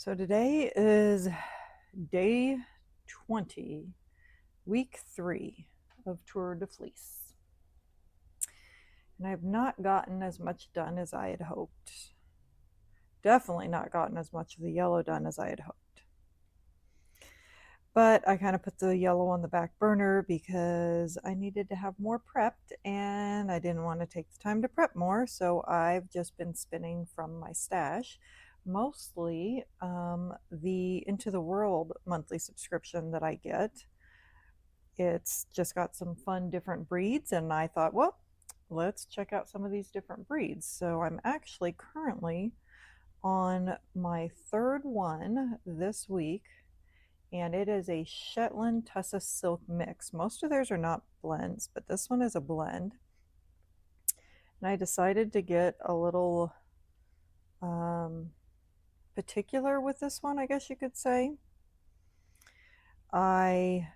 So today is day 20, week 3 of Tour de Fleece. And I've not gotten as much done as I had hoped. Definitely not gotten as much of the yellow done as I had hoped. But I kind of put the yellow on the back burner because I needed to have more prepped and I didn't want to take the time to prep more. So I've just been spinning from my stash, mostly the Into the World monthly subscription that I get. It's just got some fun different breeds, and I thought, well, let's check out some of these different breeds. So I'm actually currently on my third one this week, and it is a Shetland Tussa Silk mix. Most of theirs are not blends, but this one is a blend. And I decided to get a little particular with this one, I guess you could say. I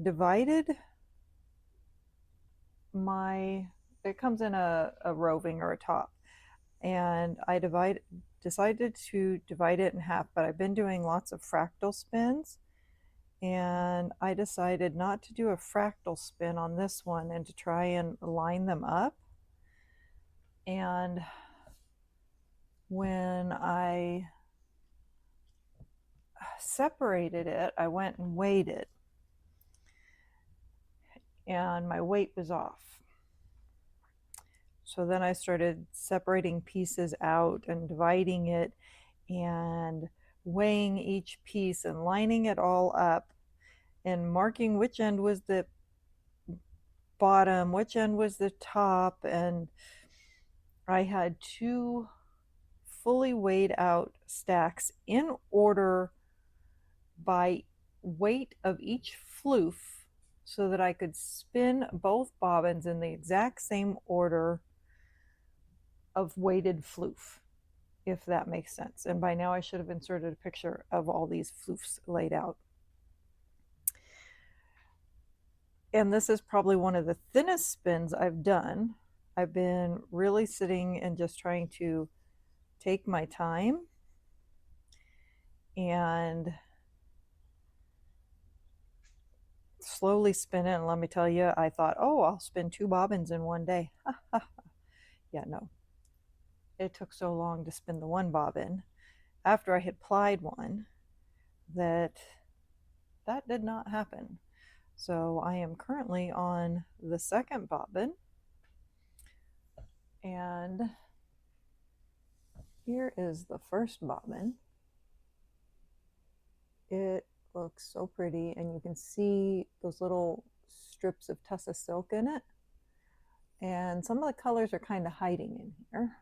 divided it comes in a roving or a top, and I decided to divide it in half, but I've been doing lots of fractal spins, and I decided not to do a fractal spin on this one and to try and line them up. And when I separated it, I went and weighed it, and my weight was off. So then I started separating pieces out and dividing it and weighing each piece and lining it all up and marking which end was the bottom, which end was the top. And I had 2 fully weighed out stacks in order by weight of each floof so that I could spin both bobbins in the exact same order of weighted floof, if that makes sense. And by now I should have inserted a picture of all these floofs laid out. And this is probably one of the thinnest spins I've done. I've been really sitting and just trying to take my time and slowly spin it. And let me tell you, I thought, oh, I'll spin 2 bobbins in one day. Yeah, no. It took so long to spin the 1 bobbin after I had plied one that did not happen. So I am currently on the 2nd bobbin, and here is the 1st bobbin. It looks so pretty, and you can see those little strips of Tussa silk in it, and some of the colors are kind of hiding in here,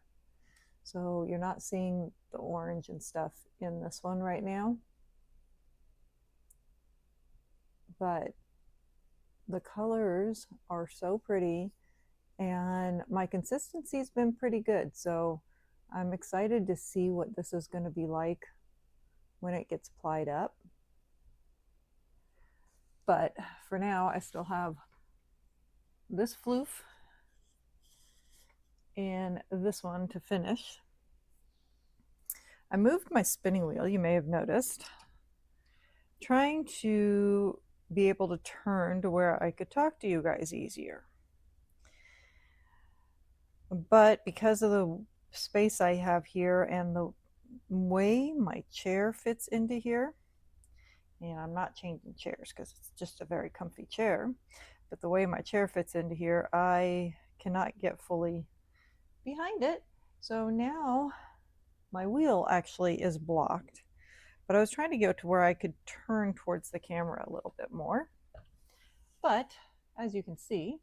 so you're not seeing the orange and stuff in this one right now, but the colors are so pretty, and my consistency's been pretty good, so I'm excited to see what this is going to be like when it gets plied up. But for now, I still have this floof and this one to finish. I moved my spinning wheel, you may have noticed, trying to be able to turn to where I could talk to you guys easier. But because of the space I have here and the way my chair fits into here, and I'm not changing chairs because it's just a very comfy chair, but the way my chair fits into here, I cannot get fully behind it. So now my wheel actually is blocked, but I was trying to get to where I could turn towards the camera a little bit more. But as you can see,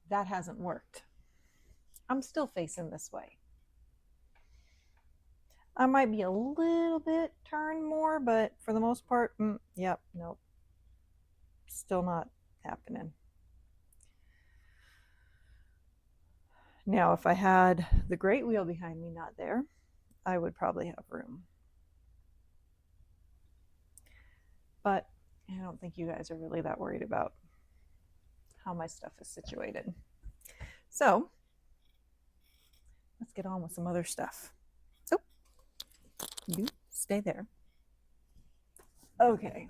that hasn't worked. I'm still facing this way. I might be a little bit turned more, but for the most part, yep, nope. Still not happening. Now, if I had the great wheel behind me not there, I would probably have room. But I don't think you guys are really that worried about how my stuff is situated. So let's get on with some other stuff. So You stay there. Okay,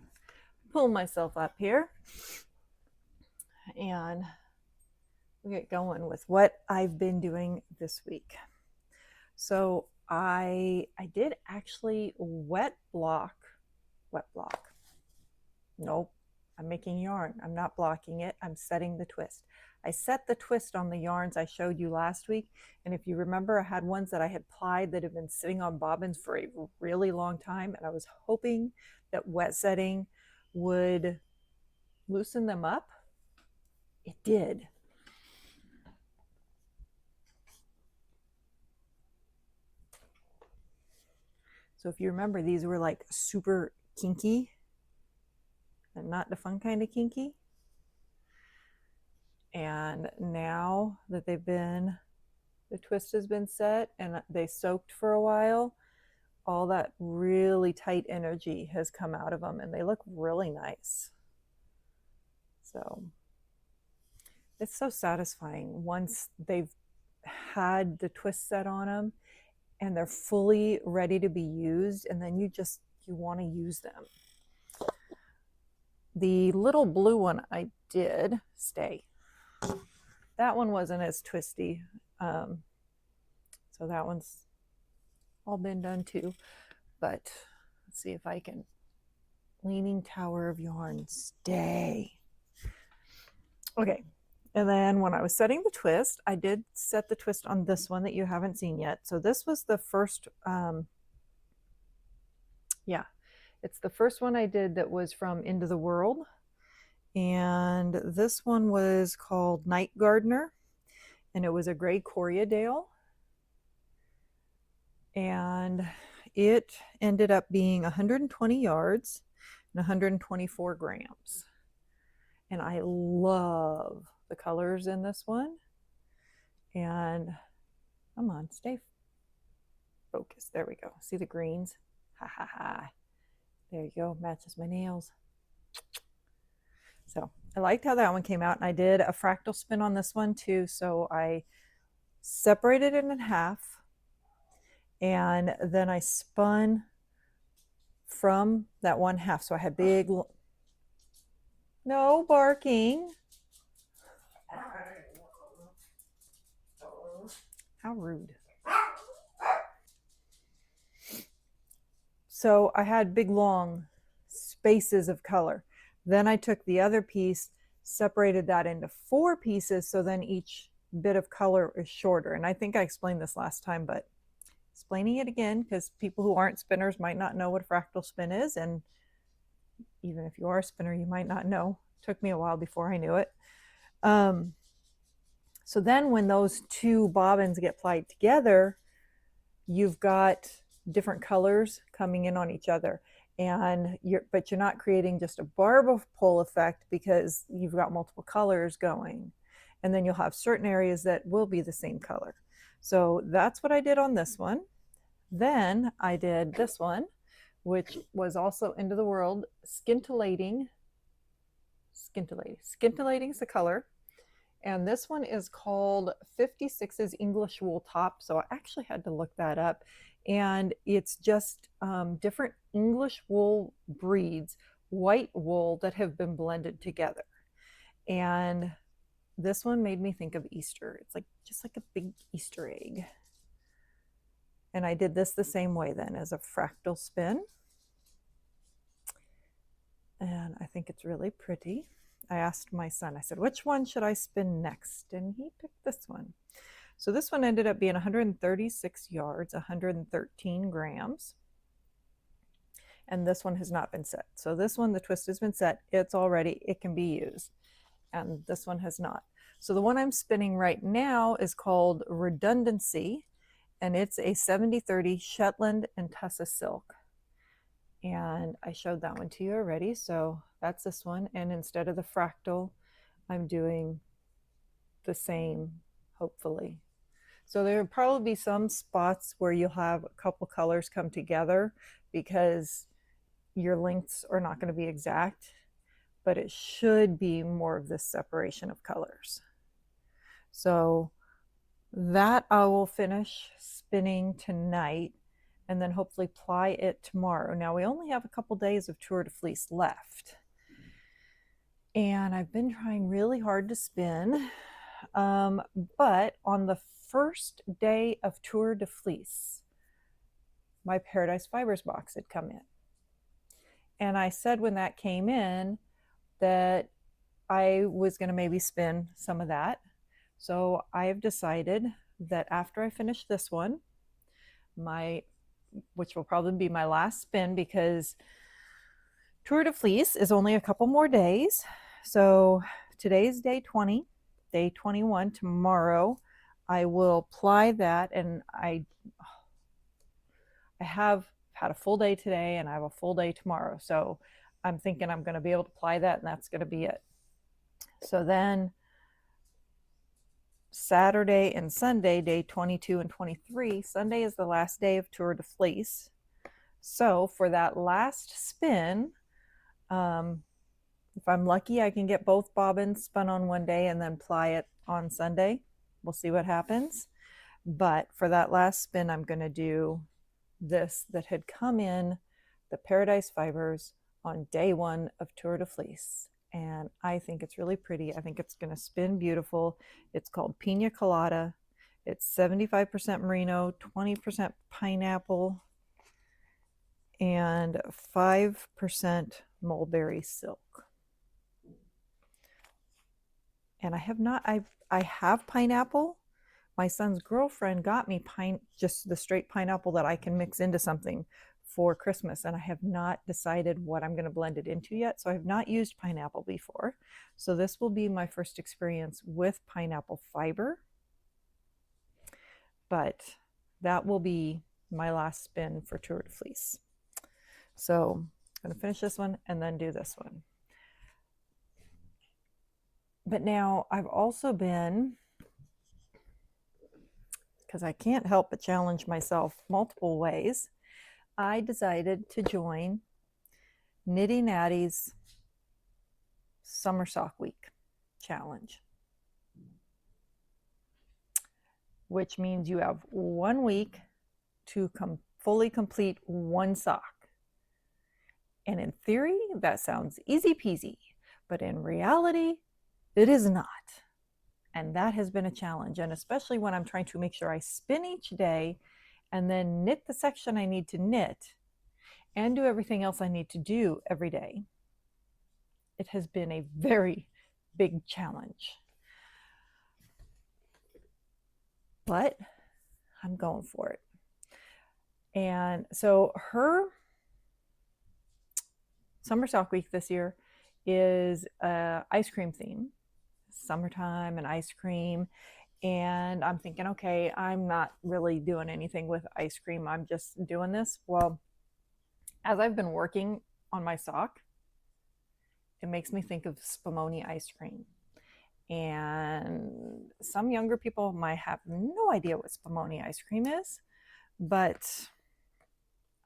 pull myself up here and we'll get going with what I've been doing this week. So I did actually wet block. Nope, I'm making yarn. I'm not blocking it. I'm setting the twist. I set the twist on the yarns I showed you last week. And if you remember, I had ones that I had plied that have been sitting on bobbins for a really long time. And I was hoping that wet setting would loosen them up. It did. So if you remember, these were like super kinky and not the fun kind of kinky. And now that the twist has been set and they soaked for a while, all that really tight energy has come out of them and they look really nice. So it's so satisfying once they've had the twist set on them and they're fully ready to be used, and then you want to use them. The little blue one I did stay. That one wasn't as twisty. So that one's all been done too. But let's see if I can. Leaning Tower of Yarn, stay. Okay. And then when I was setting the twist, I did set the twist on this one that you haven't seen yet. So this was the first, it's the first one I did that was from Into the World. And this one was called Night Gardener. And it was a gray Corriedale. And it ended up being 120 yards and 124 grams. And I love the colors in this one. And come on, stay focused. There we go. See the greens? Ha ha ha. There you go. Matches my nails. So I liked how that one came out. And I did a fractal spin on this one too. So I separated it in half. And then I spun from that one half. So I had big, no barking. How rude. So I had big, long spaces of color. Then I took the other piece, separated that into 4 pieces. So then each bit of color is shorter. And I think I explained this last time, but explaining it again, because people who aren't spinners might not know what a fractal spin is. And even if you are a spinner, you might not know. It took me a while before I knew it. So then when those 2 bobbins get plied together, you've got different colors coming in on each other. And you're not creating just a barb pole effect because you've got multiple colors going. And then you'll have certain areas that will be the same color. So that's what I did on this one. Then I did this one, which was also Into the World, Scintillating. Scintillating is the color. And this one is called 56's English Wool Top. So I actually had to look that up. And it's just different English wool breeds, white wool that have been blended together. And this one made me think of Easter. It's like just like a big Easter egg. And I did this the same way then as a fractal spin. And I think it's really pretty. I asked my son, I said, which one should I spin next? And he picked this one. So this one ended up being 136 yards, 113 grams. And this one has not been set. So this one, the twist has been set. It's all ready. It can be used. And this one has not. So the one I'm spinning right now is called Redundancy. And it's a 70-30 Shetland and Tussa silk. And I showed that one to you already. So that's this one. And instead of the fractal, I'm doing the same, hopefully. So there will probably be some spots where you'll have a couple colors come together because your lengths are not going to be exact, but it should be more of this separation of colors. So that I will finish spinning tonight. and then hopefully ply it tomorrow. Now we only have a couple days of Tour de Fleece left, and I've been trying really hard to spin, but on the first day of Tour de Fleece, my Paradise Fibers box had come in. And I said when that came in that I was going to maybe spin some of that. So I have decided that after I finish this one, which will probably be my last spin, because Tour de Fleece is only a couple more days. So today's day 20, day 21, tomorrow I will ply that, and I have had a full day today and I have a full day tomorrow. So I'm thinking I'm going to be able to apply that, and that's going to be it. So then Saturday and Sunday, day 22 and 23, Sunday is the last day of Tour de Fleece. So for that last spin, if I'm lucky, I can get both bobbins spun on one day and then ply it on Sunday. We'll see what happens. But for that last spin, I'm going to do this that had come in, the Paradise Fibers, on day 1 of Tour de Fleece. And I think it's really pretty. I think it's going to spin beautiful. It's called Pina Colada. It's 75% merino, 20% pineapple, and 5% mulberry silk. And I have pineapple. My son's girlfriend got me just the straight pineapple that I can mix into something for Christmas, and I have not decided what I'm going to blend it into yet. So I have not used pineapple before. So this will be my first experience with pineapple fiber, but that will be my last spin for Tour de Fleece. So I'm going to finish this one and then do this one. But now I've also been, because I can't help but challenge myself multiple ways, I decided to join Knitty Natty's Summer Sock Week challenge, which means you have 1 week to fully complete one sock. And in theory, that sounds easy peasy, but in reality, it is not. And that has been a challenge. And especially when I'm trying to make sure I spin each day and then knit the section I need to knit and do everything else I need to do every day, it has been a very big challenge. But I'm going for it. And so her Summer Sock Week this year is ice cream theme. Summertime and ice cream. And I'm thinking, okay, I'm not really doing anything with ice cream. I'm just doing this. Well, as I've been working on my sock, it makes me think of Spumoni ice cream. And some younger people might have no idea what Spumoni ice cream is, but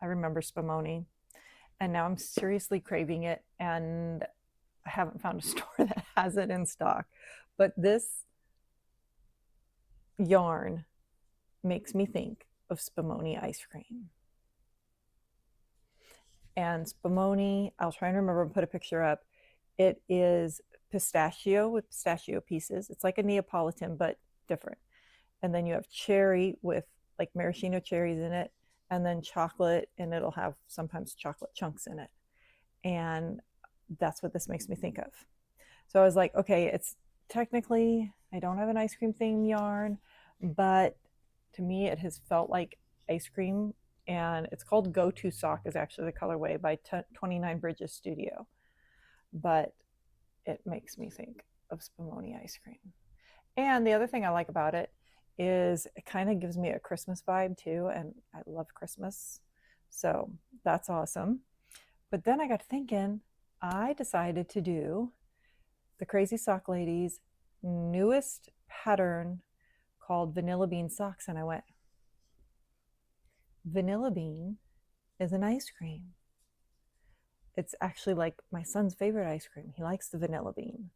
I remember Spumoni, and now I'm seriously craving it, and I haven't found a store that has it in stock. But this yarn makes me think of Spumoni ice cream. And Spumoni, I'll try and remember and put a picture up. It is pistachio with pistachio pieces. It's like a Neapolitan, but different. And then you have cherry with like maraschino cherries in it, and then chocolate, and it'll have sometimes chocolate chunks in it. And that's what this makes me think of. So I was like, okay, it's technically, I don't have an ice cream theme yarn, but to me it has felt like ice cream. And it's called Go To Sock is actually the colorway by 29 Bridges Studio. But it makes me think of Spumoni ice cream. And the other thing I like about it is it kind of gives me a Christmas vibe too, and I love Christmas. So that's awesome. But then I got thinking, I decided to do the Crazy Sock Lady's newest pattern called Vanilla Bean Socks, and I went, vanilla bean is an ice cream. It's actually like my son's favorite ice cream. He likes the vanilla bean.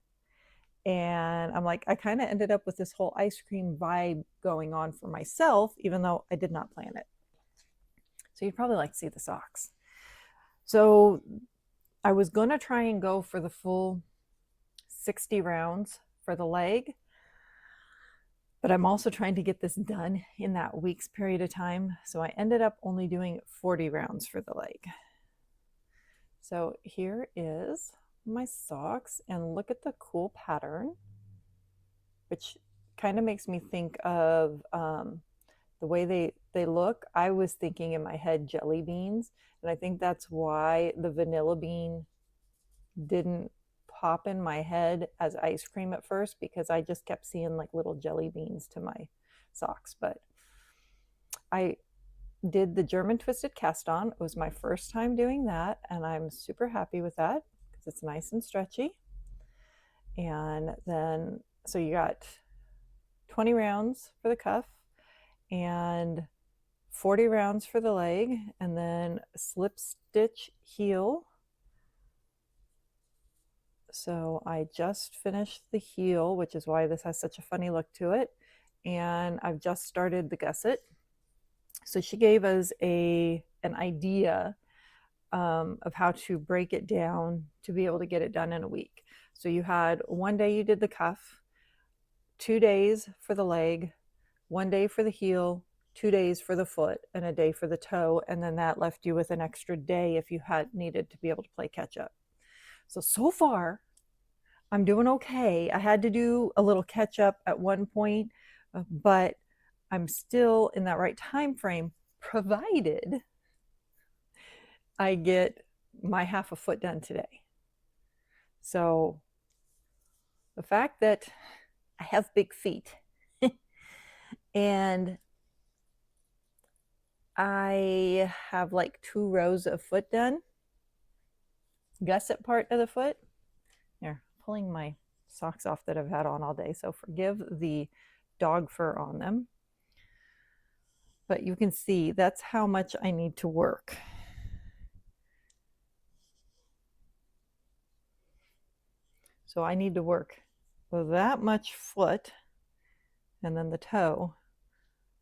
And I'm like, I kind of ended up with this whole ice cream vibe going on for myself, even though I did not plan it. So you'd probably like to see the socks. So I was going to try and go for the full 60 rounds for the leg, but I'm also trying to get this done in that week's period of time. So I ended up only doing 40 rounds for the leg. So here is my socks, and look at the cool pattern, which kind of makes me think of the way they look. I was thinking in my head jelly beans, and I think that's why the vanilla bean didn't pop in my head as ice cream at first, because I just kept seeing like little jelly beans to my socks. But I did the German twisted cast on. It was my first time doing that, and I'm super happy with that because it's nice and stretchy. And then, so you got 20 rounds for the cuff and 40 rounds for the leg, and then slip stitch heel. So I just finished the heel, which is why this has such a funny look to it. And I've just started the gusset. So she gave us an idea of how to break it down to be able to get it done in a week. So you had one day you did the cuff, 2 days for the leg, 1 day for the heel, 2 days for the foot, and a day for the toe. And then that left you with an extra day if you had needed to be able to play catch up. So far, I'm doing okay. I had to do a little catch up at one point, but I'm still in that right time frame, provided I get my half a foot done today. So the fact that I have big feet and I have like 2 rows of foot done, gusset part of the foot. Here, pulling my socks off that I've had on all day, so forgive the dog fur on them. But you can see that's how much I need to work. So I need to work that much foot and then the toe.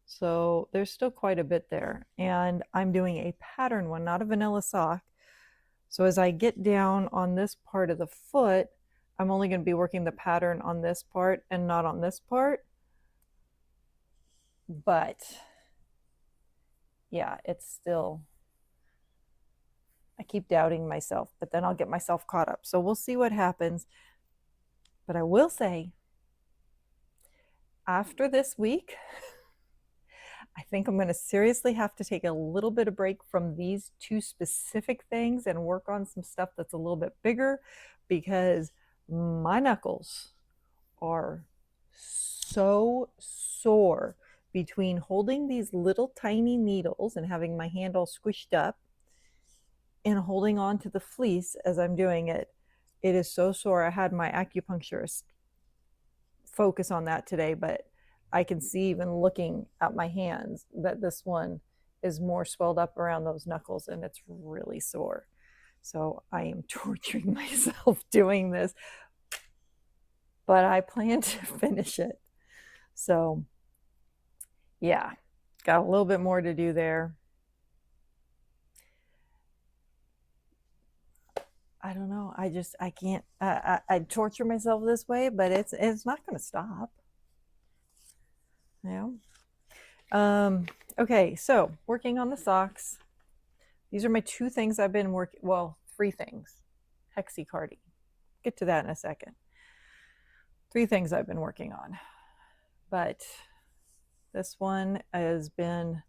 So there's still quite a bit there. And I'm doing a pattern one, not a vanilla sock. So as I get down on this part of the foot, I'm only going to be working the pattern on this part and not on this part. But yeah, it's still, I keep doubting myself, but then I'll get myself caught up. So we'll see what happens. But I will say, after this week, I think I'm going to seriously have to take a little bit of break from these 2 specific things and work on some stuff that's a little bit bigger, because my knuckles are so sore between holding these little tiny needles and having my hand all squished up and holding on to the fleece as I'm doing it. It is so sore. I had my acupuncturist focus on that today, but I can see, even looking at my hands, that this one is more swelled up around those knuckles and it's really sore. So I am torturing myself doing this, but I plan to finish it. So yeah, got a little bit more to do there. I don't know. I can't, I torture myself this way, but it's not going to stop. Yeah. Okay, so working on the socks. These are my 2 things I've been working, well, 3 things. Hexicardi. Get to that in a second. 3 things I've been working on. But this one has been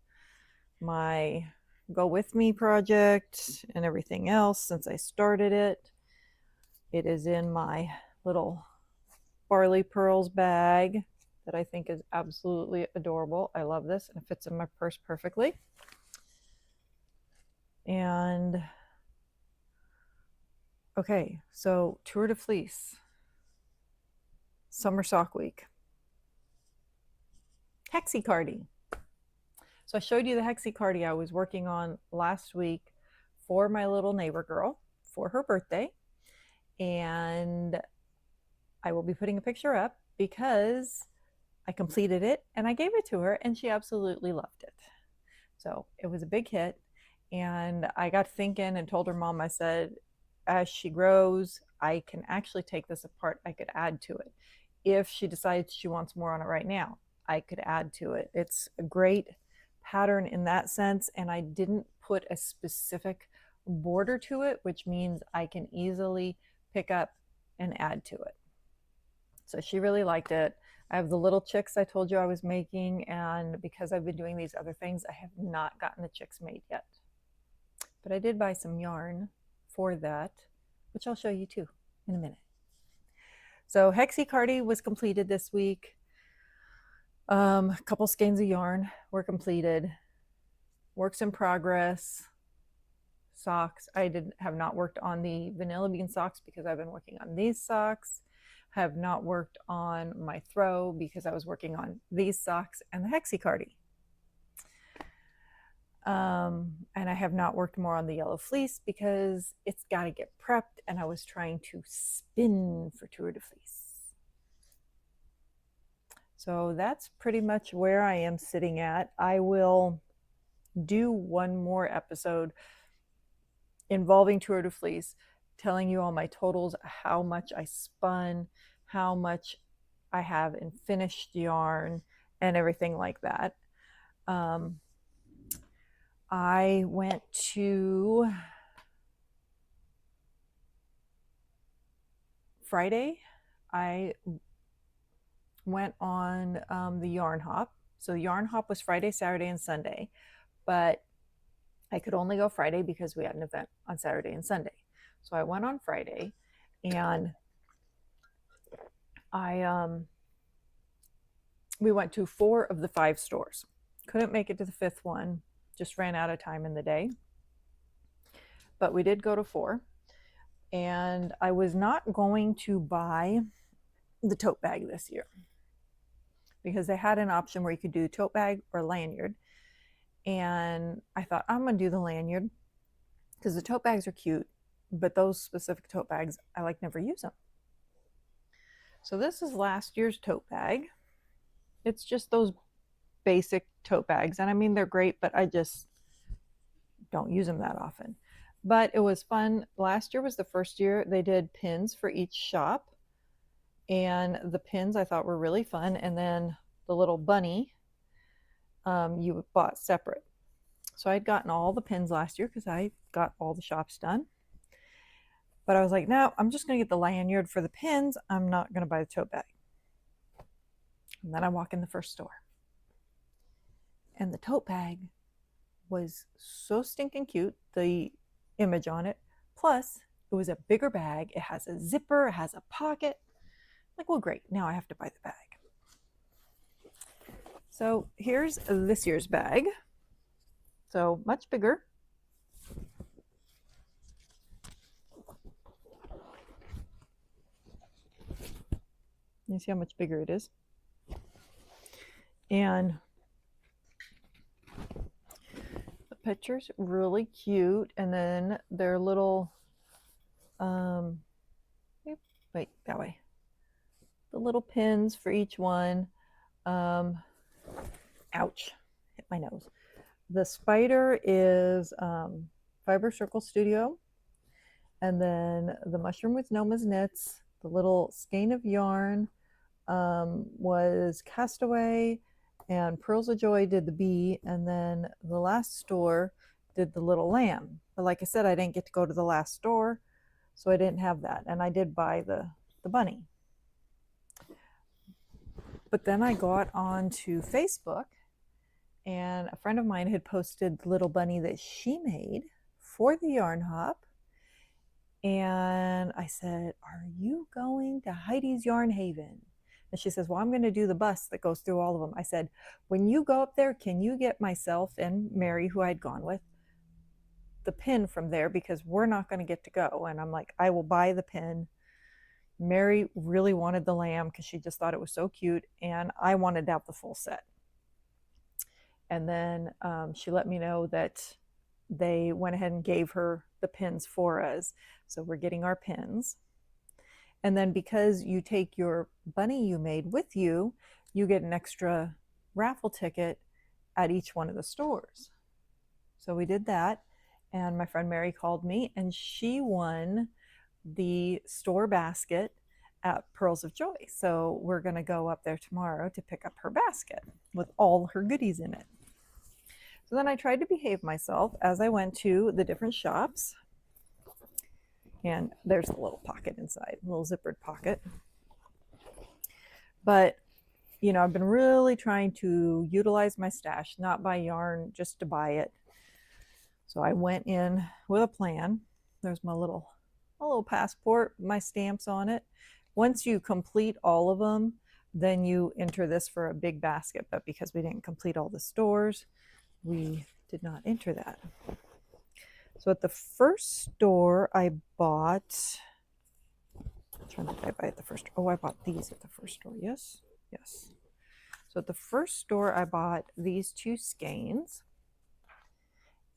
my Go With Me project and everything else since I started it. It is in my little Barley Pearls bag that I think is absolutely adorable. I love this, and it fits in my purse perfectly. And okay, so Tour de Fleece, Summer Sock Week, Hexicardi. So I showed you the Hexicardi I was working on last week for my little neighbor girl for her birthday. And I will be putting a picture up because I completed it and I gave it to her and she absolutely loved it. So it was a big hit. And I got thinking and told her mom, I said, as she grows, I can actually take this apart. I could add to it. If she decides she wants more on it right now, I could add to it. It's a great pattern in that sense. And I didn't put a specific border to it, which means I can easily pick up and add to it. So she really liked it. I have the little chicks I told you I was making, and because I've been doing these other things, I have not gotten the chicks made yet. But I did buy some yarn for that, which I'll show you too in a minute. So Hexicardi was completed this week. A couple skeins of yarn were completed. Works in progress. Socks. I have not worked on the vanilla bean socks because I've been working on these socks. Have not worked on my throw because I was working on these socks and the Hexicardi. And I have not worked more on the yellow fleece because it's got to get prepped, and I was trying to spin for Tour de Fleece. So that's pretty much where I am sitting at. I will do one more episode involving Tour de Fleece, telling you all my totals, how much I spun, how much I have in finished yarn, and everything like that. I went to Friday. I went on the yarn hop. So the yarn hop was Friday, Saturday, and Sunday, but I could only go Friday because we had an event on Saturday and Sunday. So I went on Friday, and we went to 4 of the 5 stores. Couldn't make it to the 5th one, just ran out of time in the day. But we did go to 4, and I was not going to buy the tote bag this year because they had an option where you could do tote bag or lanyard. And I thought, I'm going to do the lanyard because the tote bags are cute, but those specific tote bags, I never use them. So this is last year's tote bag. It's just those basic tote bags. And I mean, they're great, but I just don't use them that often. But it was fun. Last year was the first year they did pins for each shop. And the pins I thought were really fun. And then the little bunny, you bought separate. So I'd gotten all the pins last year because I got all the shops done. But I was like, no, I'm just going to get the lanyard for the pins. I'm not going to buy the tote bag. And then I walk in the first store. And the tote bag was so stinking cute, the image on it. Plus, it was a bigger bag. It has a zipper. It has a pocket. Like, well, great. Now I have to buy the bag. So here's this year's bag. So much bigger. You see how much bigger it is. And the picture's really cute. And then their little, wait, that way. The little pins for each one. Ouch, hit my nose. The spider is Fiber Circle Studio. And then the mushroom with Noma's Knits. The little skein of yarn was Castaway, and Pearls of Joy did the bee, and then the last store did the little lamb. But like I said, I didn't get to go to the last store, so I didn't have that. And I did buy the bunny. But then I got onto Facebook, and a friend of mine had posted the little bunny that she made for the yarn hop. And I said, are you going to Heidi's Yarn Haven? And she says, well, I'm going to do the bus that goes through all of them. I said, when you go up there, can you get myself and Mary, who I'd gone with, the pin from there? Because we're not going to get to go. And I'm like, I will buy the pin. Mary really wanted the lamb because she just thought it was so cute. And I wanted to have the full set. And then she let me know that they went ahead and gave her the pins for us. So we're getting our pins. And then because you take your bunny you made with you, you get an extra raffle ticket at each one of the stores. So we did that. and my friend Mary called me, and she won the store basket at Pearls of Joy. So we're going to go up there tomorrow to pick up her basket with all her goodies in it. So then I tried to behave myself as I went to the different shops. And there's a little pocket inside, a little zippered pocket. But, you know, I've been really trying to utilize my stash, not buy yarn just to buy it. So I went in with a plan. There's my little passport, my stamps on it. Once you complete all of them, then you enter this for a big basket. But because we didn't complete all the stores, we did not enter that. So at the first store I bought, which one did I buy at the first? Oh, I bought these at the first store. Yes. So at the first store I bought these two skeins,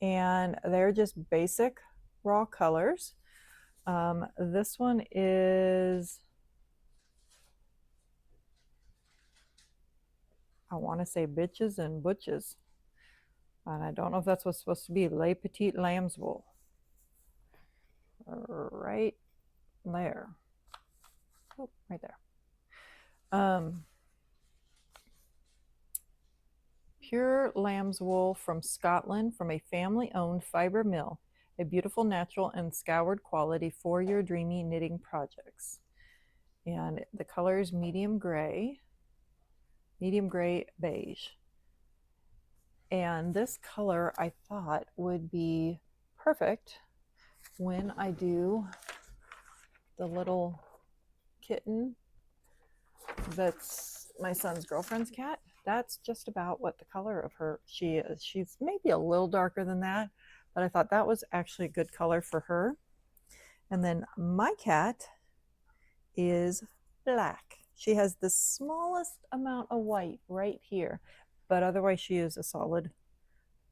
and they're just basic raw colors. This one is, I want to say bitches and butches. And I don't know if that's what's supposed to be. Les Petites Lambs Wool. Right there. Oh, right there. Pure lamb's wool from Scotland from a family-owned fiber mill. A beautiful, natural, and scoured quality for your dreamy knitting projects. And the color is medium gray beige. And this color I thought would be perfect when I do the little kitten that's my son's girlfriend's cat. That's just about what the color of her she is. She's maybe a little darker than that, but I thought that was actually a good color for her. And then my cat is black. She has the smallest amount of white right here, but otherwise she is a solid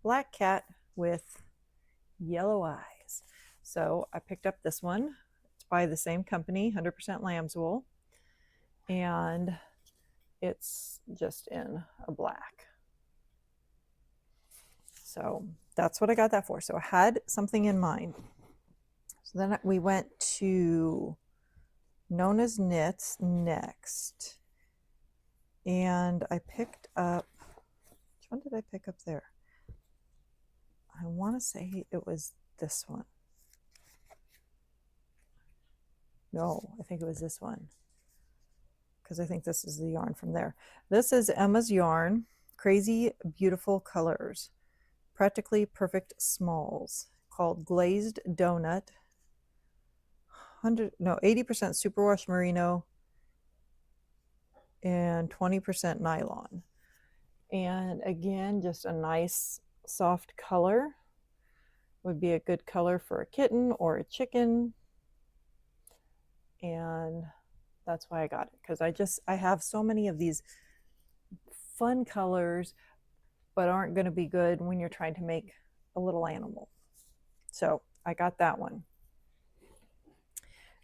black cat with yellow eyes. So I picked up this one. It's by the same company, 100% lamb's wool, and it's just in a black. So that's what I got that for. So I had something in mind. So then we went to Nona's Knits next, and I picked up, which one did I pick up there? I want to say it was this one. No, I think it was this one, because I think this is the yarn from there. This is Emma's yarn, Crazy Beautiful Colors, Practically Perfect Smalls, called Glazed Donut. 80% superwash merino and 20% nylon. And again, just a nice soft color. Would be a good color for a kitten or a chicken. And that's why I got it, because I have so many of these fun colors, but aren't going to be good when you're trying to make a little animal. So I got that one.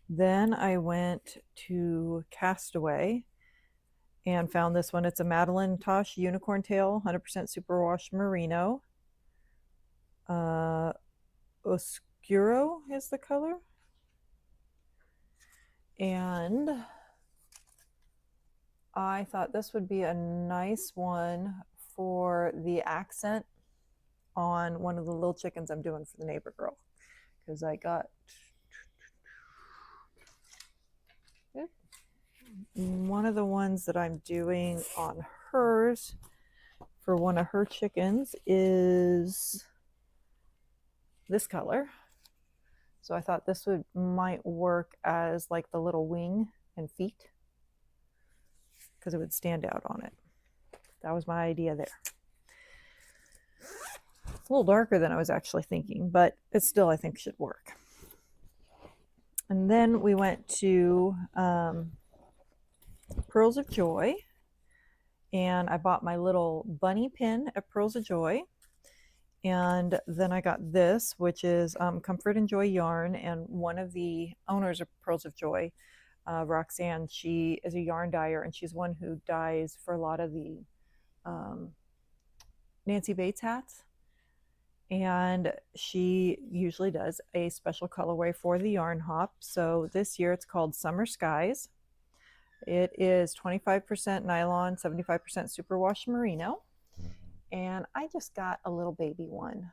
Then I went to Castaway and found this one. It's a Madeline Tosh Unicorn Tail, 100% superwash merino. Oscuro is the color. And I thought this would be a nice one for the accent on one of the little chickens I'm doing for the neighbor girl, because I got one of the ones that I'm doing on hers for one of her chickens is this color. So I thought this might work as like the little wing and feet, because it would stand out on it. That was my idea there. It's a little darker than I was actually thinking, but it still, I think, should work. And then we went to Pearls of Joy, and I bought my little bunny pin at Pearls of Joy. And then I got this, which is Comfort and Joy yarn, and one of the owners of Pearls of Joy, Roxanne, she is a yarn dyer, and she's one who dyes for a lot of the Nancy Bates hats. and she usually does a special colorway for the yarn hop. So this year it's called Summer Skies. It is 25% nylon, 75% superwash merino. And I just got a little baby one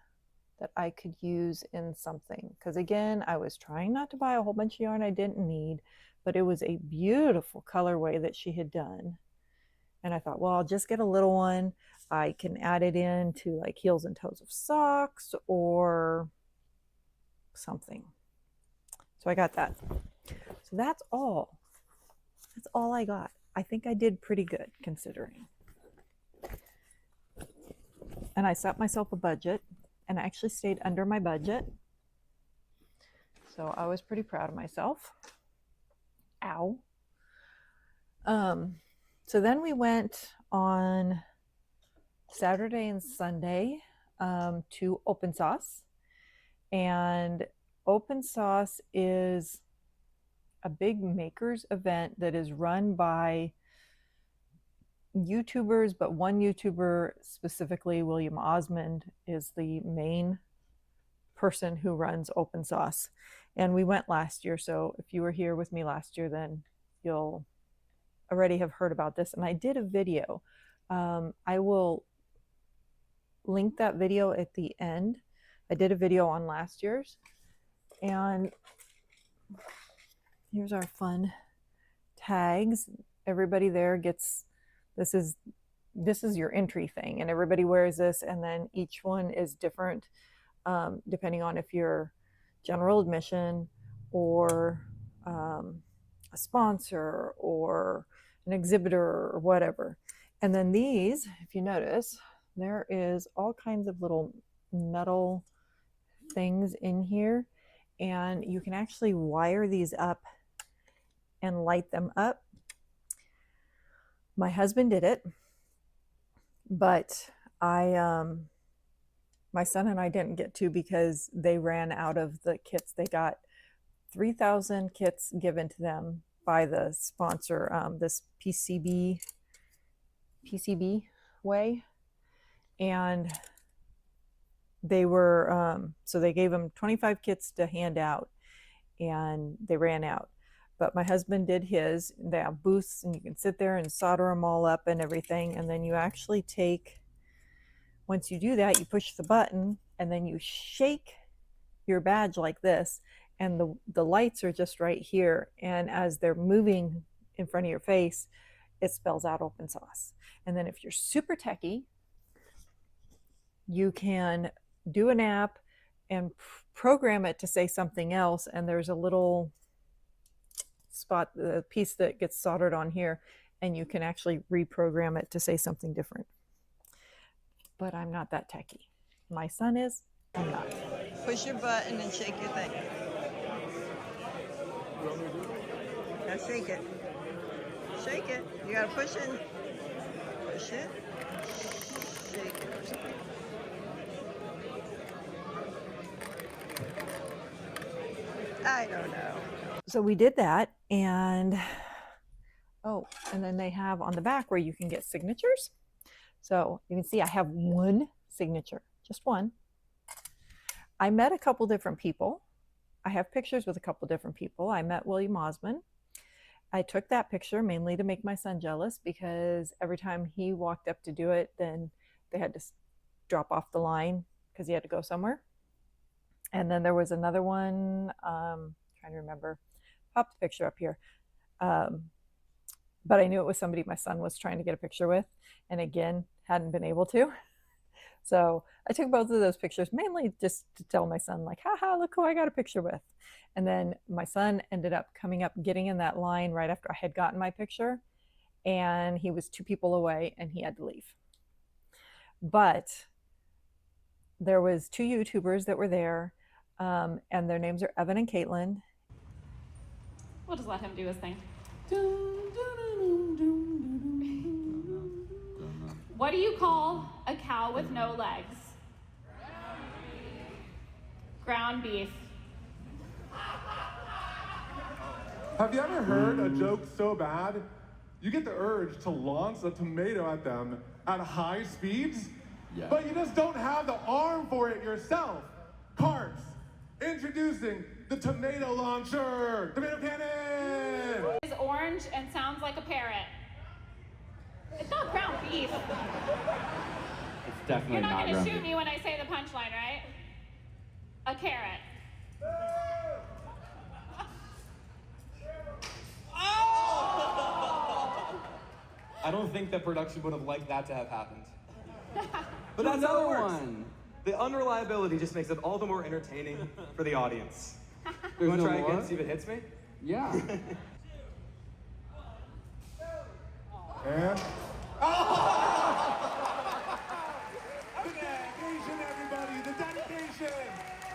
that I could use in something. Because again, I was trying not to buy a whole bunch of yarn I didn't need, but it was a beautiful colorway that she had done. And I thought, well, I'll just get a little one. I can add it into like heels and toes of socks or something. So I got that. So that's all. That's all I got. I think I did pretty good considering. And I set myself a budget and I actually stayed under my budget. So I was pretty proud of myself. Ow. So then we went on Saturday and Sunday to Open Sauce. And Open Sauce is a big makers event that is run by YouTubers, but one YouTuber specifically, William Osmond, is the main person who runs Open Sauce. And we went last year, so if you were here with me last year, then you'll already have heard about this. And I did a video. I will link that video at the end. I did a video on last year's, and here's our fun tags. Everybody there gets, this is your entry thing, and everybody wears this, and then each one is different depending on if you're general admission or a sponsor or an exhibitor or whatever. And then these, if you notice, there is all kinds of little metal things in here, and you can actually wire these up and light them up. My husband did it, but my son and I didn't get to because they ran out of the kits. They got 3,000 kits given to them by the sponsor, this PCB way, and they were so they gave them 25 kits to hand out, and they ran out. But my husband did his. They have booths, and you can sit there and solder them all up and everything. And then you actually take, once you do that, you push the button, and then you shake your badge like this, and the lights are just right here. And as they're moving in front of your face, it spells out Open Sauce. And then if you're super techie, you can do an app and program it to say something else. And there's a little spot, the piece that gets soldered on here, and you can actually reprogram it to say something different. But I'm not that techie. My son is, I'm not. Push your button and shake your thing. Now shake it. Shake it. You gotta push it. Push it. Shake it or something. I don't know. So we did that, and oh, and then they have on the back where you can get signatures. So you can see I have one signature, just one. I met a couple different people. I have pictures with a couple different people. I met William Osmond. I took that picture mainly to make my son jealous, because every time he walked up to do it, then they had to drop off the line because he had to go somewhere. And then there was another one, trying to remember, pop the picture up here. But I knew it was somebody my son was trying to get a picture with, and again, hadn't been able to. So I took both of those pictures mainly just to tell my son, like, haha, look who I got a picture with. And then my son ended up coming up, getting in that line right after I had gotten my picture, and he was 2 people away and he had to leave. But there was 2 YouTubers that were there, and their names are Evan and Caitlin. We'll just let him do his thing. What do you call a cow with no legs? Ground beef. Have you ever heard a joke so bad, you get the urge to launch a tomato at them at high speeds? Yeah. but you just don't have the arm for it yourself. Carts, introducing the tomato launcher, tomato cannon. Is orange and sounds like a parrot. It's not ground beef. It's definitely You're not not gonna ground shoot beef. me when I say the punchline, right? A carrot. I don't think that production would have liked that to have happened. But that's how it Another works. one. The unreliability just makes it all the more entertaining for the audience. You There's want to no try more? again, see if it hits me? Yeah. And the dedication, everybody, the dedication.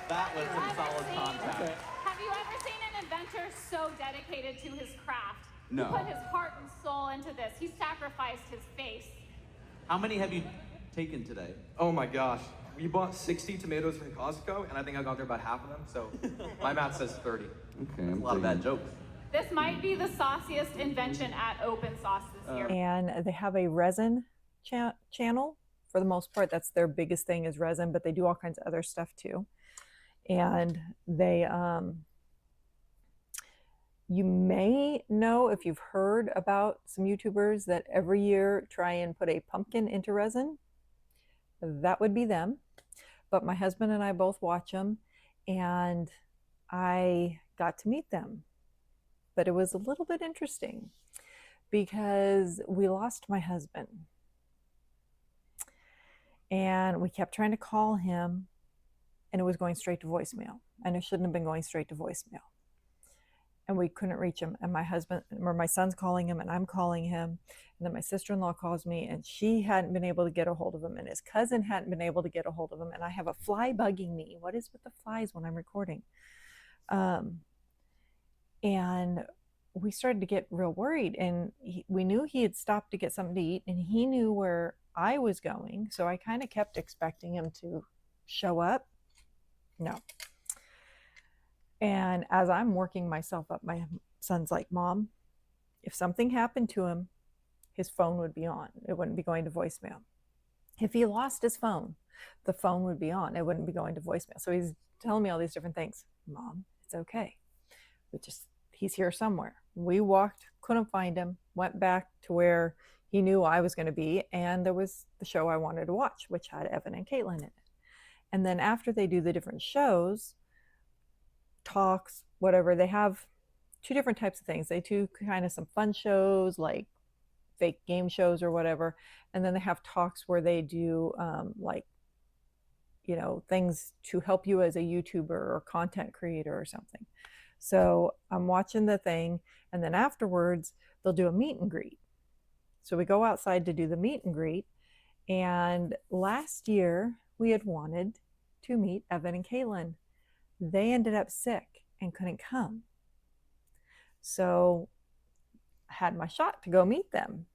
That was some solid contact. Have you ever seen an inventor so dedicated to his craft? No. He put his heart and soul into this. He sacrificed his face. How many have you taken today? Oh my gosh. We bought 60 tomatoes from Costco, and I think I got through about half of them, so my math says 30. Okay, A lot of bad jokes. This might be the sauciest invention at Open Sauce this year. And they have a resin channel for the most part. That's their biggest thing is resin, but they do all kinds of other stuff too. And they, you may know if you've heard about some YouTubers that every year try and put a pumpkin into resin. That would be them. But my husband and I both watch them, and I got to meet them. But it was a little bit interesting because we lost my husband. And we kept trying to call him, and it was going straight to voicemail. And it shouldn't have been going straight to voicemail. And we couldn't reach him. And my husband, or my son's calling him, and I'm calling him. And then my sister-in-law calls me, and she hadn't been able to get a hold of him, and his cousin hadn't been able to get a hold of him. And I have a fly bugging me. What is with the flies when I'm recording? And we started to get real worried, and we knew he had stopped to get something to eat, and he knew where I was going. So I kind of kept expecting him to show up. No. And as I'm working myself up, my son's like, Mom, if something happened to him, his phone would be on. It wouldn't be going to voicemail. If he lost his phone, the phone would be on. It wouldn't be going to voicemail. So he's telling me all these different things. Mom, it's okay. He's here somewhere. We walked, couldn't find him, went back to where he knew I was going to be, and there was the show I wanted to watch, which had Evan and Caitlin in it. And then after they do the different shows, talks, whatever, they have two different types of things. They do kind of some fun shows, like fake game shows or whatever, and then they have talks where they do like, you know, things to help you as a YouTuber or content creator or something. So I'm watching the thing, and then afterwards they'll do a meet and greet. So we go outside to do the meet and greet, and last year we had wanted to meet Evan and Caitlin. They ended up sick and couldn't come. So I had my shot to go meet them.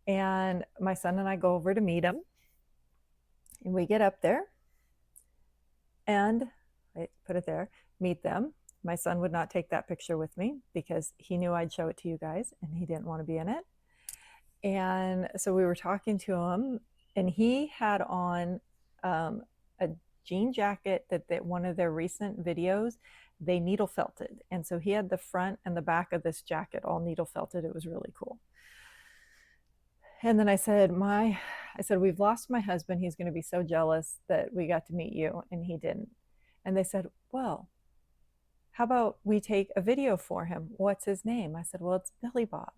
And my son and I go over to meet them. And we get up there. And I put it there, meet them. My son would not take that picture with me because he knew I'd show it to you guys and he didn't want to be in it. And so we were talking to him, and he had on a jean jacket that one of their recent videos, they needle felted. And so he had the front and the back of this jacket all needle felted. It was really cool. And then I said, we've lost my husband. He's going to be so jealous that we got to meet you and he didn't. And they said, well, how about we take a video for him? What's his name? I said, well, it's Billy Bob.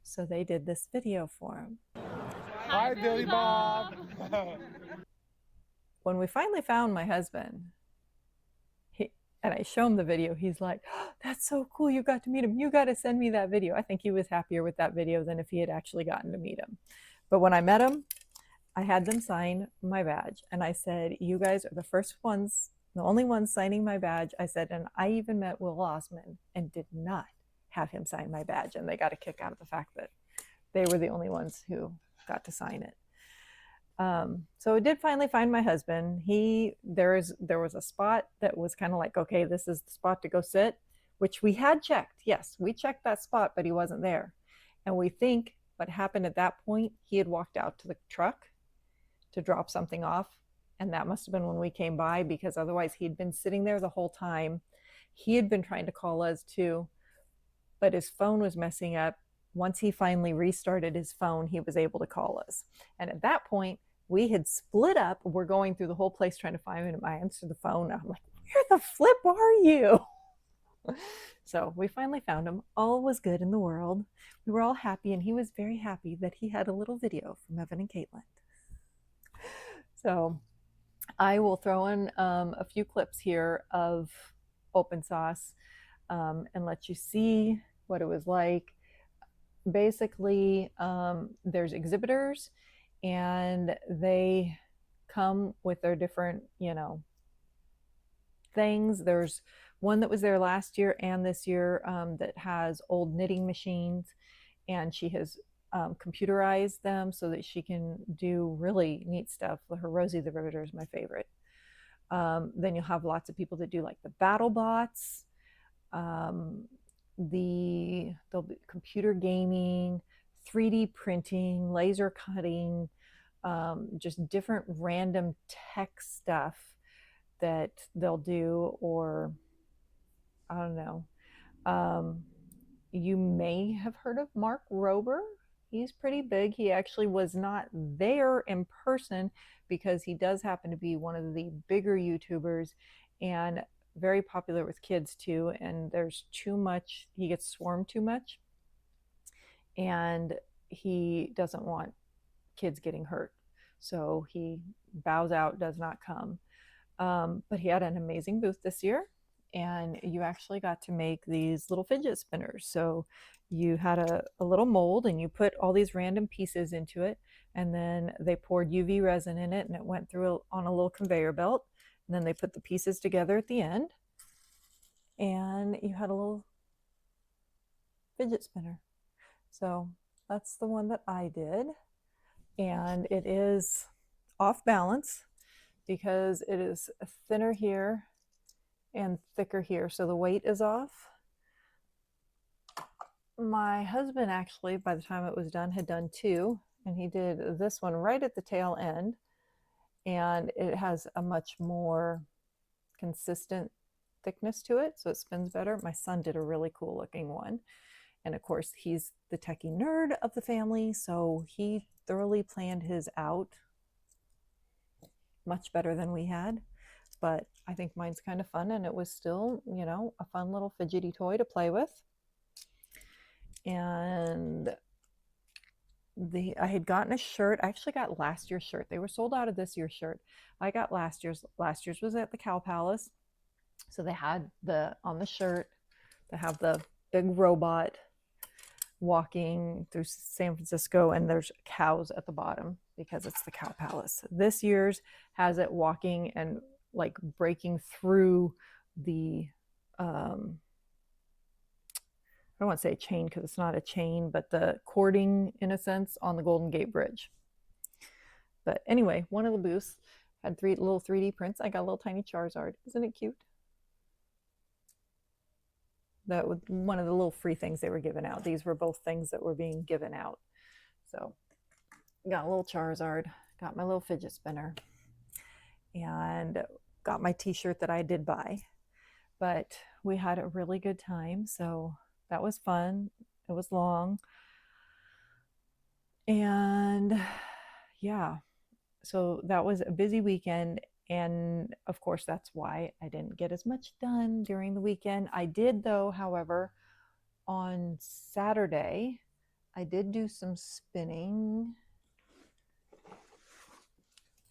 So they did this video for him. Hi, Billy Bob. When we finally found my husband, and I show him the video, he's like, oh, that's so cool. You got to meet him. You got to send me that video. I think he was happier with that video than if he had actually gotten to meet him. But when I met him, I had them sign my badge. And I said, you guys are the first ones, the only ones signing my badge. I said, and I even met Will Osman and did not have him sign my badge. And they got a kick out of the fact that they were the only ones who got to sign it. So I did finally find my husband. There was a spot that was kind of like, okay, this is the spot to go sit, which we had checked. Yes, we checked that spot, but he wasn't there. And we think what happened at that point, he had walked out to the truck to drop something off. And that must have been when we came by, because otherwise he'd been sitting there the whole time. He had been trying to call us too, but his phone was messing up. Once he finally restarted his phone, he was able to call us. And at that point, we had split up. We're going through the whole place trying to find him. I answered the phone. I'm like, where the flip are you? So we finally found him. All was good in the world. We were all happy, and he was very happy that he had a little video from Evan and Caitlin. So I will throw in a few clips here of open sauce and let you see what it was like. Basically, there's exhibitors, and they come with their different, things. There's one that was there last year and this year that has old knitting machines, and she has computerized them so that she can do really neat stuff. Her Rosie the Riveter is my favorite. Then you'll have lots of people that do like the battle bots. There'll be computer gaming, 3D printing, laser cutting, just different random tech stuff that they'll do. Or I don't know. You may have heard of Mark Rober. He's pretty big. He actually was not there in person because he does happen to be one of the bigger YouTubers and very popular with kids too. And there's too much, he gets swarmed too much, and he doesn't want kids getting hurt. So he bows out, does not come. But he had an amazing booth this year, and you actually got to make these little fidget spinners. So you had a little mold, and you put all these random pieces into it, and then they poured UV resin in it, and it went through on a little conveyor belt, and then they put the pieces together at the end, and you had a little fidget spinner. So that's the one that I did, and it is off balance because it is thinner here and thicker here, so the weight is off. My husband actually, by the time it was done, had done two, and he did this one right at the tail end, and it has a much more consistent thickness to it, so it spins better. My son did a really cool looking one, and of course he's the techie nerd of the family, so he thoroughly planned his out much better than we had. But I think mine's kind of fun, and it was still, a fun little fidgety toy to play with. And I had gotten a shirt. I actually got last year's shirt. They were sold out of this year's shirt. I got last year's. Last year's was at the Cow Palace. So they had on the shirt, they have the big robot walking through San Francisco, and there's cows at the bottom because it's the Cow Palace. This year's has it walking and like breaking through the I don't want to say chain because it's not a chain, but the cording in a sense on the Golden Gate Bridge. But anyway, one of the booths had three little 3D prints. I got a little tiny Charizard. Isn't it cute? That was one of the little free things they were giving out. These were both things that were being given out. So got a little Charizard, got my little fidget spinner, and got my t-shirt that I did buy. But we had a really good time, so that was fun. It was long. And yeah, so that was a busy weekend. And of course, that's why I didn't get as much done during the weekend. I did, though, however, on Saturday, I did do some spinning.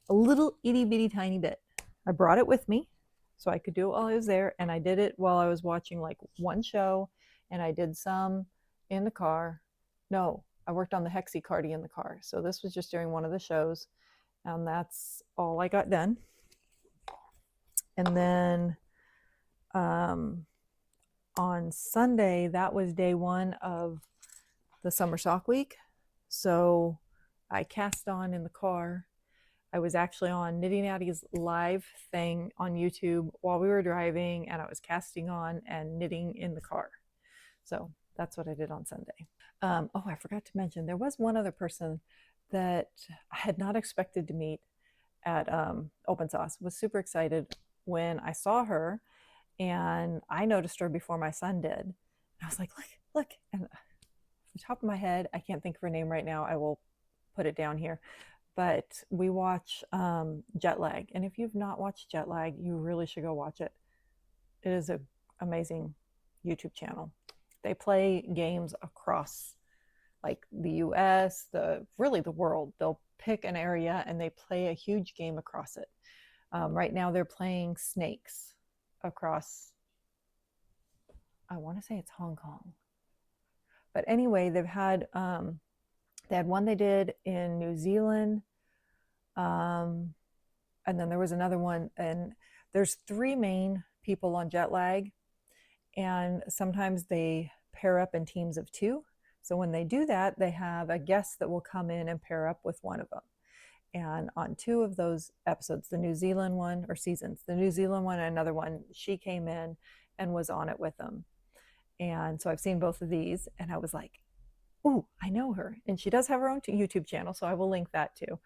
A little itty bitty tiny bit. I brought it with me so I could do it while I was there. And I did it while I was watching like one show. And I did some in the car. No, I worked on the hexi-cardi in the car. So this was just during one of the shows. And that's all I got done. And then on Sunday, that was day one of the summer sock week. So I cast on in the car. I was actually on Knitty Natty's live thing on YouTube while we were driving, and I was casting on and knitting in the car. So that's what I did on Sunday. Oh, I forgot to mention, there was one other person that I had not expected to meet at Open Sauce. Was super excited when I saw her, and I noticed her before my son did. And I was like, look, look. And off the top of my head, I can't think of her name right now. I will put it down here. But we watch Jet Lag. And if you've not watched Jet Lag, you really should go watch it. It is an amazing YouTube channel. They play games across like the US, really the world. They'll pick an area and they play a huge game across it. Right now they're playing snakes across, I want to say it's Hong Kong. But anyway, they had one they did in New Zealand. And then there was another one, and there's 3 main people on Jet Lag, and sometimes they pair up in teams of 2. So when they do that, they have a guest that will come in and pair up with one of them. And on 2 of those episodes, the New Zealand one, or seasons, the New Zealand one and another one, she came in and was on it with them. And so I've seen both of these, and I was like, ooh, I know her. And she does have her own YouTube channel, so I will link that too.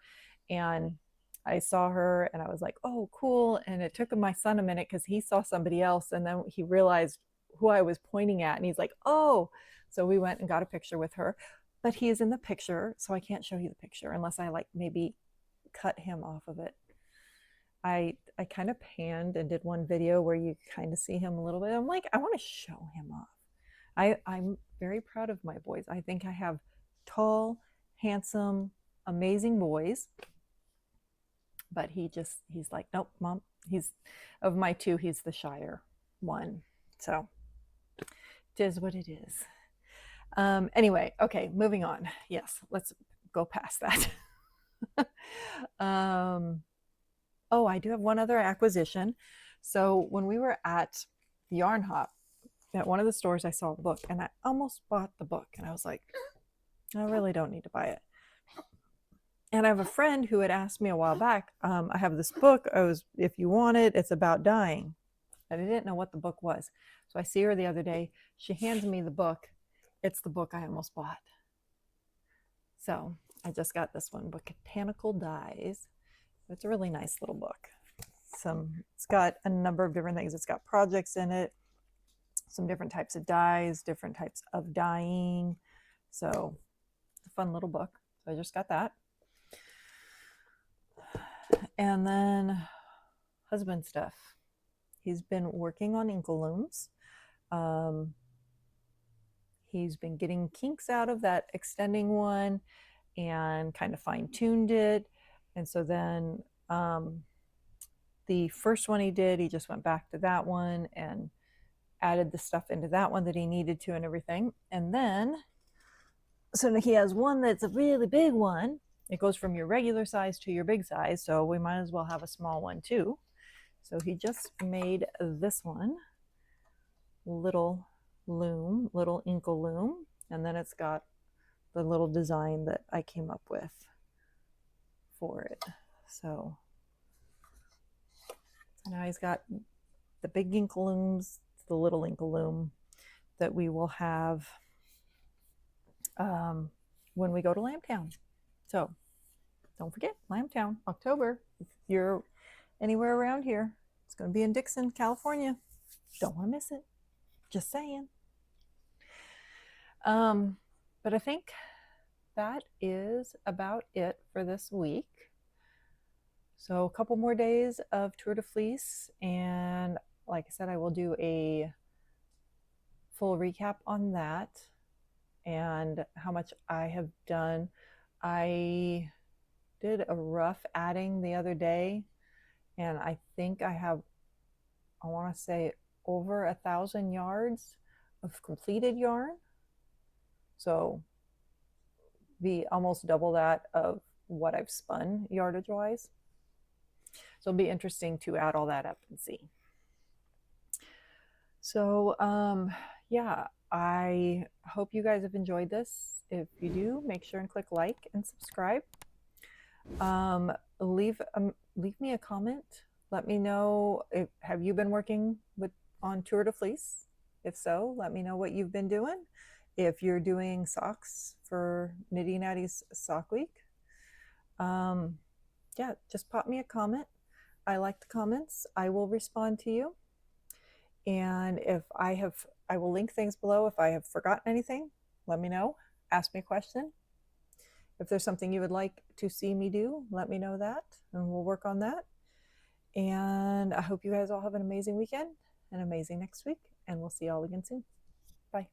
And I saw her and I was like, oh, cool. And it took my son a minute because he saw somebody else, and then he realized who I was pointing at, and he's like, oh. So we went and got a picture with her, but he is in the picture, so I can't show you the picture unless I like maybe cut him off of it. I kind of panned and did one video where you kind of see him a little bit. I'm like, I want to show him off. I'm very proud of my boys. I think I have tall, handsome, amazing boys. But he's like, nope, Mom. He's, of my 2, he's the shyer one. So it is what it is. Anyway, okay, moving on. Yes, let's go past that. Oh, I do have one other acquisition. So when we were at the Yarn Hop, at one of the stores, I saw the book, and I almost bought the book. And I was like, I really don't need to buy it. And I have a friend who had asked me a while back, I have this book, if you want it, it's about dyeing. And I didn't know what the book was. So I see her the other day. She hands me the book. It's the book I almost bought. So I just got this one, Botanical Dyes. It's a really nice little book. It's got a number of different things. It's got projects in it, some different types of dyes, different types of dyeing. So it's a fun little book. So I just got that. And then husband stuff. He's been working on inkle looms. He's been getting kinks out of that extending one and kind of fine-tuned it. And so then the first one he did, he just went back to that one and added the stuff into that one that he needed to and everything. And then, so he has one that's a really big one. It goes from your regular size to your big size, so we might as well have a small one too. So he just made this one, little loom, little inkle loom, and then it's got the little design that I came up with for it. So now he's got the big inkle looms, the little inkle loom that we will have when we go to Lambtown. So don't forget, Lambtown, October. If you're anywhere around here, it's going to be in Dixon, California. Don't want to miss it. Just saying. But I think that is about it for this week. So a couple more days of Tour de Fleece, and like I said, I will do a full recap on that and how much I have done. I did a rough adding the other day, and I think I have, I want to say, over 1,000 yards of completed yarn. So be almost double that of what I've spun yardage wise. So it'll be interesting to add all that up and see. So yeah, I hope you guys have enjoyed this. If you do, make sure and click like and subscribe. Leave me a comment. Let me know, have you been working on Tour de Fleece? If so, let me know what you've been doing. If you're doing socks for Knitty Natty's Sock Week, Yeah, just pop me a comment. I like the comments. I will respond to you. And if I will link things below. If I have forgotten anything, let me know. Ask me a question. If there's something you would like to see me do, let me know that, and we'll work on that. And I hope you guys all have an amazing weekend, an amazing next week, and we'll see you all again soon. Bye.